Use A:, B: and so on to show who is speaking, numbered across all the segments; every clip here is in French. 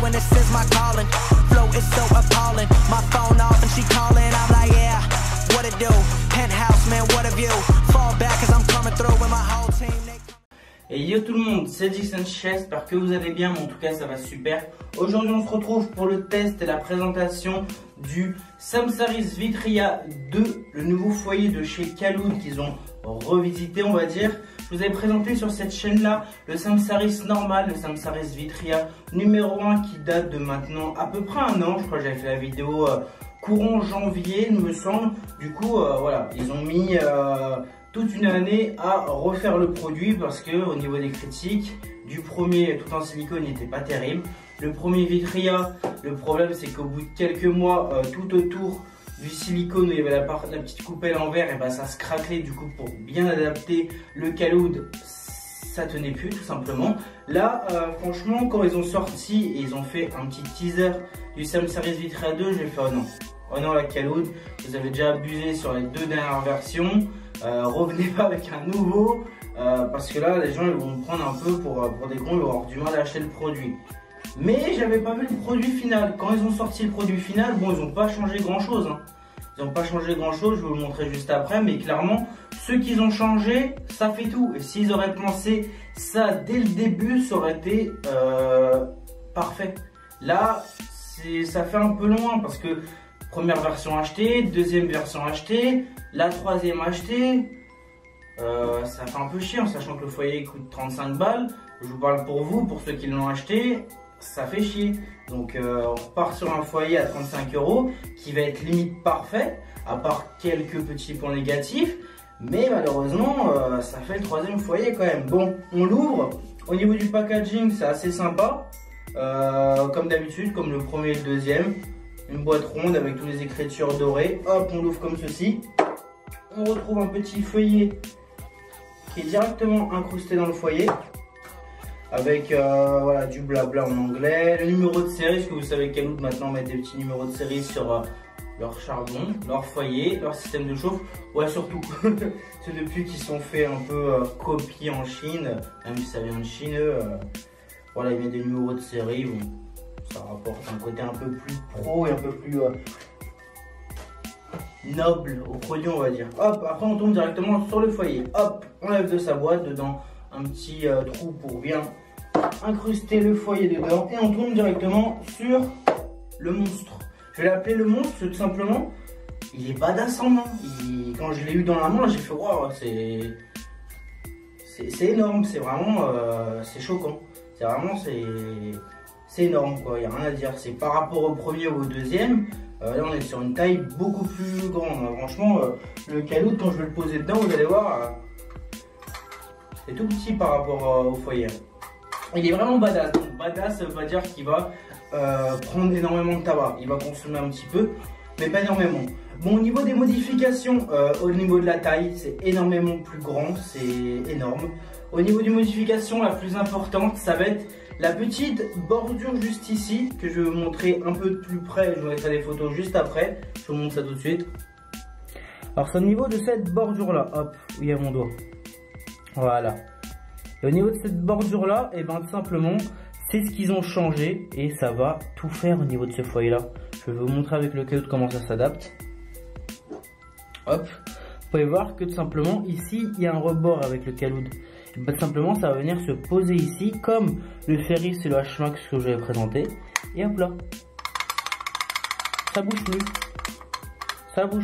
A: and this is my calling. Flow is so appalling. My phone off and she calling. I'm like, yeah, what it do? Penthouse, man, what a view. Fall back cause I'm coming through with my whole team.
B: Et yo tout le monde, c'est Jason, j'espère que vous allez bien, mais en tout cas ça va super. Aujourd'hui on se retrouve pour le test et la présentation du Samsaris Vitria 2, le nouveau foyer de chez Kaloud qu'ils ont revisité on va dire. Je vous avais présenté sur cette chaîne là le Samsaris normal, le Samsaris Vitria numéro 1 qui date de maintenant à peu près un an. Je crois que j'avais fait la vidéo courant janvier il me semble. Du coup voilà, ils ont mis toute une année à refaire le produit parce que au niveau des critiques du premier tout en silicone n'était pas terrible. Le premier Vitria, le problème c'est qu'au bout de quelques mois tout autour du silicone où il y avait la petite coupelle en verre, et ben ça se craquelait. Du coup pour bien adapter le Kaloud ça tenait plus tout simplement. Là franchement quand ils ont sorti et ils ont fait un petit teaser du Samsaris Vitria 2, j'ai fait oh non la Kaloud, vous avez déjà abusé sur les deux dernières versions. Revenez pas avec un nouveau parce que là les gens ils vont me prendre un peu pour des cons, ils vont avoir du mal à acheter le produit. Mais j'avais pas vu le produit final. Quand ils ont sorti le produit final, bon ils ont pas changé grand chose hein. Ils ont pas changé grand chose, je vais vous le montrer juste après, mais clairement ceux qu'ils ont changé ça fait tout. Et s'ils auraient pensé ça dès le début ça aurait été parfait. Là ça fait un peu loin parce que première version achetée, deuxième version achetée, la troisième achetée, ça fait un peu chier en sachant que le foyer coûte 35 balles. Je vous parle pour vous, pour ceux qui l'ont acheté, ça fait chier. Donc on repart sur un foyer à 35 € qui va être limite parfait, à part quelques petits points négatifs. Mais malheureusement, ça fait le troisième foyer quand même. Bon, on l'ouvre. Au niveau du packaging, c'est assez sympa. Comme d'habitude, comme le premier et le deuxième. Une boîte ronde avec toutes les écritures dorées. Hop, on l'ouvre comme ceci. On retrouve un petit feuillet qui est directement incrusté dans le foyer. Avec voilà, du blabla en anglais. Le numéro de série, parce que vous savez Kaloud maintenant met des petits numéros de série sur leur charbon, leur foyer, leur système de chauffe. Ouais, surtout. C'est depuis qu'ils sont fait un peu copier en Chine. Même si ça vient de Chine. Voilà, ils mettent des numéros de série. Bon. Ça rapporte un côté un peu plus pro et un peu plus noble au produit on va dire. Hop, après on tombe directement sur le foyer. Hop, on lève de sa boîte, dedans un petit trou pour bien incruster le foyer dedans. Et on tombe directement sur le monstre. Je vais l'appeler le monstre tout simplement. Il est badass en main. Quand je l'ai eu dans la main j'ai fait waouh, c'est énorme, c'est vraiment c'est choquant. C'est vraiment c'est énorme quoi, il n'y a rien à dire. C'est par rapport au premier ou au deuxième, là on est sur une taille beaucoup plus grande. Franchement, le Kaloud quand je vais le poser dedans, vous allez voir, c'est tout petit par rapport au foyer. Il est vraiment badass, donc badass ça veut pas dire qu'il va prendre énormément de tabac. Il va consommer un petit peu, mais pas énormément. Bon, au niveau des modifications, au niveau de la taille, c'est énormément plus grand, c'est énorme. Au niveau des modifications, la plus importante, ça va être la petite bordure juste ici, que je vais vous montrer un peu de plus près. Je vous mettrai des photos juste après. Je vous montre ça tout de suite. Alors c'est au niveau de cette bordure là, hop, où il y a mon doigt. Voilà. Et au niveau de cette bordure là, et ben tout simplement, c'est ce qu'ils ont changé. Et ça va tout faire au niveau de ce foyer là. Je vais vous montrer avec le Kaloud comment ça s'adapte. Hop. Vous pouvez voir que tout simplement, ici, il y a un rebord avec le Kaloud. Bah, tout simplement ça va venir se poser ici comme le Ferris et le H-Max que j'avais présenté, et hop là, ça bouge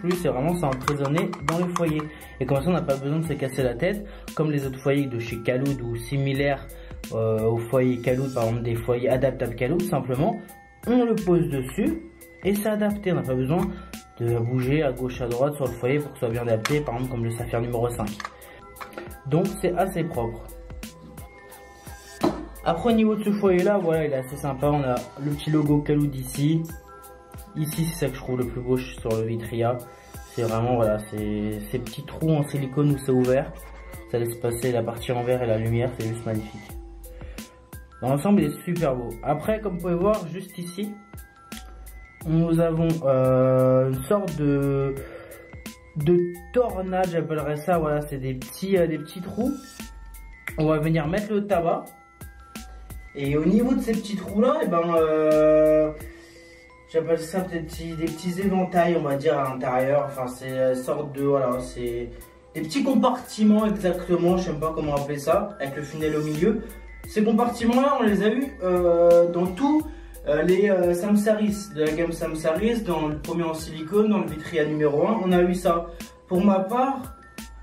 B: plus, c'est vraiment ça emprisonné dans le foyer. Et comme ça on n'a pas besoin de se casser la tête comme les autres foyers de chez Kaloud ou similaires au foyer Kaloud, par exemple des foyers adaptables Kaloud. Simplement on le pose dessus et c'est adapté, on n'a pas besoin de bouger à gauche à droite sur le foyer pour que ce soit bien adapté, par exemple comme le Saphir numéro 5. Donc c'est assez propre. Après au niveau de ce foyer là, voilà, il est assez sympa. On a le petit logo Kaloud ici. Ici c'est ça que je trouve le plus beau sur le Vitria. C'est vraiment voilà, ces petits trous en silicone où c'est ouvert. Ça laisse passer la partie en verre et la lumière, c'est juste magnifique. Dans l'ensemble il est super beau. Après comme vous pouvez voir juste ici, nous avons une sorte de tornade, j'appellerais ça. Voilà, c'est des petits trous. On va venir mettre le tabac Et au niveau de ces petits trous là, et ben j'appelle ça peut-être des petits éventails, on va dire, à l'intérieur. Enfin, c'est une sorte de, voilà, c'est des petits compartiments exactement, je sais pas comment appeler ça, avec le funnel au milieu. Ces compartiments là, on les a eu dans tous les Samsaris de la gamme Samsaris, dans le premier en silicone, dans le Vitria numéro 1, on a eu ça. Pour ma part,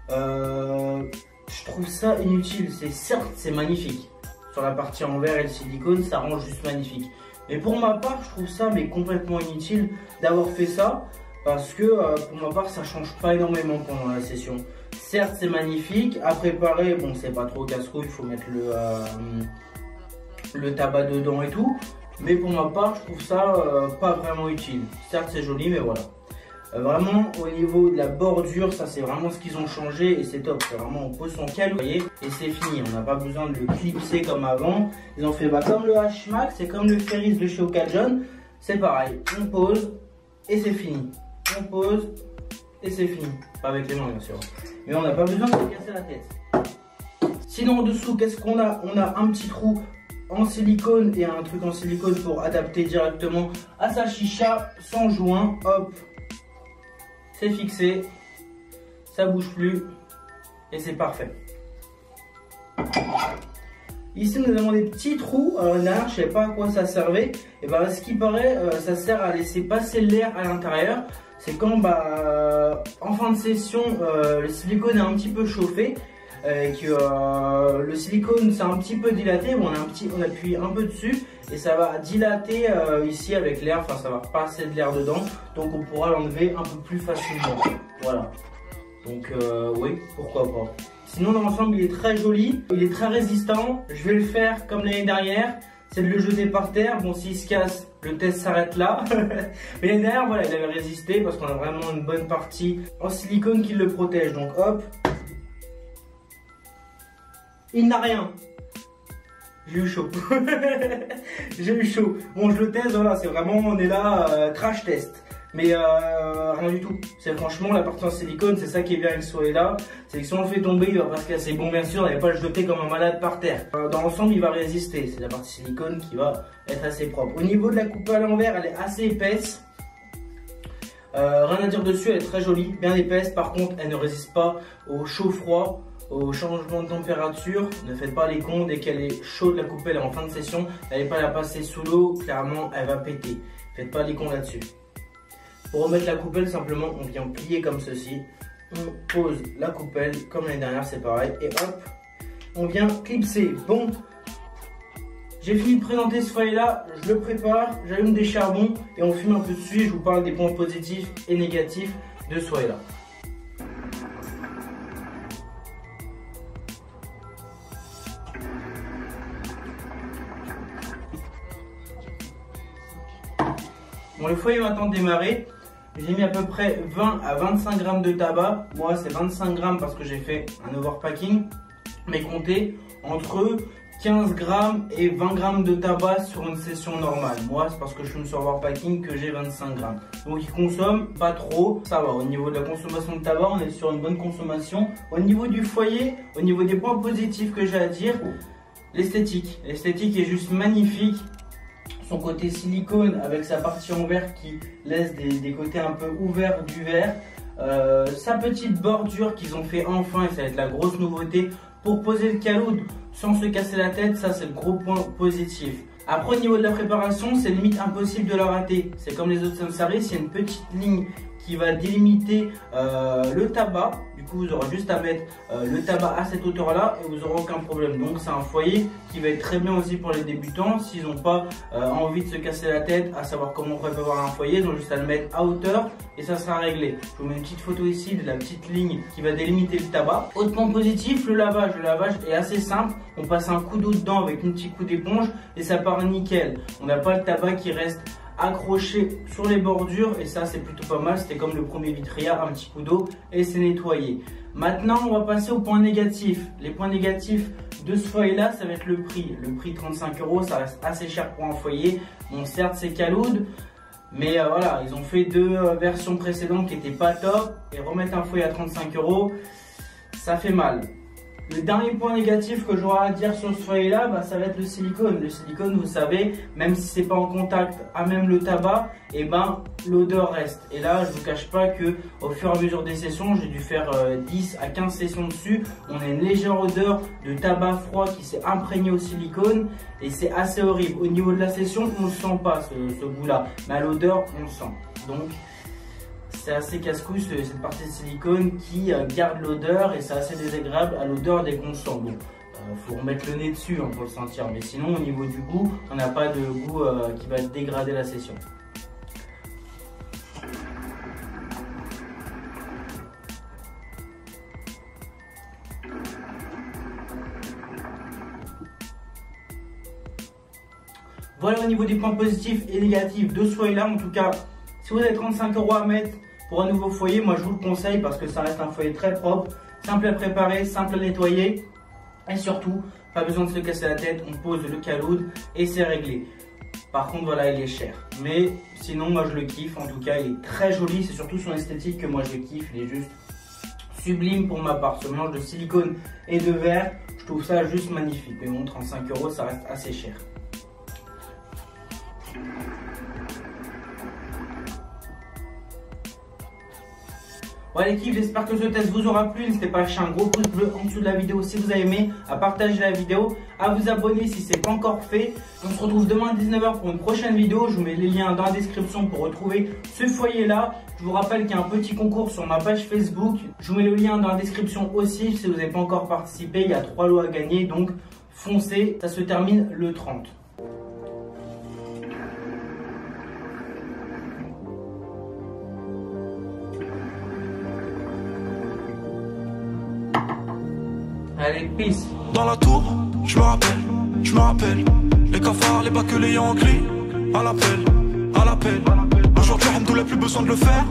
B: je trouve ça inutile. Certes, c'est magnifique. Sur la partie en verre et le silicone, ça rend juste magnifique. Mais pour ma part, je trouve ça mais complètement inutile d'avoir fait ça. Parce que pour ma part, ça change pas énormément pendant la session. Certes, c'est magnifique. À préparer, bon, c'est pas trop casse-couille. Il faut mettre le tabac dedans et tout. Mais pour ma part, je trouve ça pas vraiment utile. Certes, c'est joli, mais voilà. Vraiment au niveau de la bordure, ça c'est vraiment ce qu'ils ont changé et c'est top. C'est vraiment, on pose son calou, vous voyez, et c'est fini. On n'a pas besoin de le clipser comme avant. Ils ont fait comme le H-Max, c'est comme le Ferris de chez Occasion. C'est pareil, on pose et c'est fini. On pose et c'est fini. Pas avec les mains bien sûr. Mais on n'a pas besoin de se casser la tête. Sinon en dessous, qu'est-ce qu'on a? On a un petit trou en silicone et un truc en silicone pour adapter directement à sa chicha sans joint. Hop. C'est fixé, ça bouge plus et c'est parfait. Ici nous avons des petits trous. Alors là, je ne savais pas à quoi ça servait. Et bah, ce qui paraît, ça sert à laisser passer l'air à l'intérieur. C'est quand en fin de session, le silicone est un petit peu chauffé. Et que le silicone s'est un petit peu dilaté, on appuie un peu dessus et ça va dilater ici avec l'air, enfin ça va passer de l'air dedans, donc on pourra l'enlever un peu plus facilement. Voilà, donc oui, pourquoi pas. Sinon dans l'ensemble il est très joli, il est très résistant. Je vais le faire comme l'année dernière, c'est de le jeter par terre. Bon, s'il se casse, le test s'arrête là. Mais l'année dernière, voilà, il avait résisté parce qu'on a vraiment une bonne partie en silicone qui le protège, donc hop. Il n'a rien. J'ai eu chaud. J'ai eu chaud. Bon, je le teste, voilà, c'est vraiment, on est là, crash test. Mais rien du tout. C'est franchement la partie en silicone, c'est ça qui est bien avec ce là. C'est que si on le fait tomber, il va pas se casser. Bon, bien sûr, il ne va pas le jeter comme un malade par terre. Dans l'ensemble, il va résister. C'est la partie silicone qui va être assez propre. Au niveau de la coupe à l'envers, elle est assez épaisse. Rien à dire dessus, elle est très jolie, bien épaisse. Par contre, elle ne résiste pas au chaud-froid, au changement de température. Ne faites pas les cons, dès qu'elle est chaude, la coupelle est en fin de session, n'allez pas la passer sous l'eau, clairement elle va péter. Faites pas les cons là-dessus. Pour remettre la coupelle, simplement on vient plier comme ceci, on pose la coupelle comme l'année dernière, c'est pareil, et hop, on vient clipser. Bon, j'ai fini de présenter ce foyer là, je le prépare, j'allume des charbons et on fume un peu dessus et je vous parle des points positifs et négatifs de ce foyer là. Bon, le foyer maintenant démarré. J'ai mis à peu près 20 à 25 grammes de tabac. Moi, c'est 25 grammes parce que j'ai fait un overpacking. Mais comptez entre 15 grammes et 20 grammes de tabac sur une session normale. Moi, c'est parce que je fume sur overpacking que j'ai 25 grammes. Donc, il consomme pas trop. Ça va. Au niveau de la consommation de tabac, on est sur une bonne consommation. Au niveau du foyer, au niveau des points positifs que j'ai à dire, l'esthétique. L'esthétique est juste magnifique. Son côté silicone avec sa partie en verre qui laisse des côtés un peu ouverts du verre, sa petite bordure qu'ils ont fait enfin, et ça va être la grosse nouveauté pour poser le caloud sans se casser la tête. Ça, c'est le gros point positif. Après, au niveau de la préparation, c'est limite impossible de la rater. C'est comme les autres Samsaris, il y a une petite ligne qui va délimiter le tabac. Du coup, vous aurez juste à mettre le tabac à cette hauteur là et vous n'aurez aucun problème. Donc c'est un foyer qui va être très bien aussi pour les débutants s'ils n'ont pas envie de se casser la tête à savoir comment préparer un foyer. Ils ont juste à le mettre à hauteur et ça sera réglé. Je vous mets une petite photo ici de la petite ligne qui va délimiter le tabac. Autre point positif, le lavage. Le lavage est assez simple. On passe un coup d'eau dedans avec un petit coup d'éponge et ça part nickel. On n'a pas le tabac qui reste accroché sur les bordures et ça c'est plutôt pas mal. C'était comme le premier Vitria, un petit coup d'eau et c'est nettoyé. Maintenant on va passer aux points négatifs. Les points négatifs de ce foyer là, ça va être le prix. Le prix 35 €, ça reste assez cher pour un foyer. Bon, certes c'est caloud, mais voilà, ils ont fait deux versions précédentes qui n'étaient pas top et remettre un foyer à 35 €, ça fait mal. Le dernier point négatif que j'aurai à dire sur ce foyer-là, bah, ça va être le silicone. Le silicone, vous savez, même si c'est pas en contact à même le tabac, et ben l'odeur reste. Et là, je vous cache pas que au fur et à mesure des sessions, j'ai dû faire 10 à 15 sessions dessus. On a une légère odeur de tabac froid qui s'est imprégné au silicone et c'est assez horrible. Au niveau de la session, on ne sent pas ce goût-là, mais à l'odeur, on le sent. Donc c'est assez casse-couille cette partie de silicone qui garde l'odeur et c'est assez désagréable à l'odeur dès qu'on le sent. Bon, faut remettre le nez dessus pour le sentir, mais sinon au niveau du goût, on n'a pas de goût qui va dégrader la session. Voilà au niveau des points positifs et négatifs de ce foyer-là. En tout cas, si vous avez 35 € à mettre pour un nouveau foyer, moi je vous le conseille parce que ça reste un foyer très propre, simple à préparer, simple à nettoyer et surtout, pas besoin de se casser la tête, on pose le caloud et c'est réglé. Par contre, voilà, il est cher. Mais sinon, moi je le kiffe. En tout cas, il est très joli. C'est surtout son esthétique que moi je kiffe. Il est juste sublime pour ma part. Ce mélange de silicone et de verre, je trouve ça juste magnifique. Mais bon, 35 €, ça reste assez cher. Voilà l'équipe, j'espère que ce test vous aura plu. N'hésitez pas à lâcher un gros pouce bleu en dessous de la vidéo si vous avez aimé, à partager la vidéo, à vous abonner si ce n'est pas encore fait. On se retrouve demain à 19 h pour une prochaine vidéo. Je vous mets les liens dans la description pour retrouver ce foyer là. Je vous rappelle qu'il y a un petit concours sur ma page Facebook. Je vous mets le lien dans la description aussi si vous n'avez pas encore participé. Il y a 3 lots à gagner, donc foncez, ça se termine le 30. Allez, peace.
C: Dans la tour, je me rappelle. Les cafards, les bacs, les Yankees. À l'appel. Aujourd'hui, Hamdoullah, plus besoin de le faire.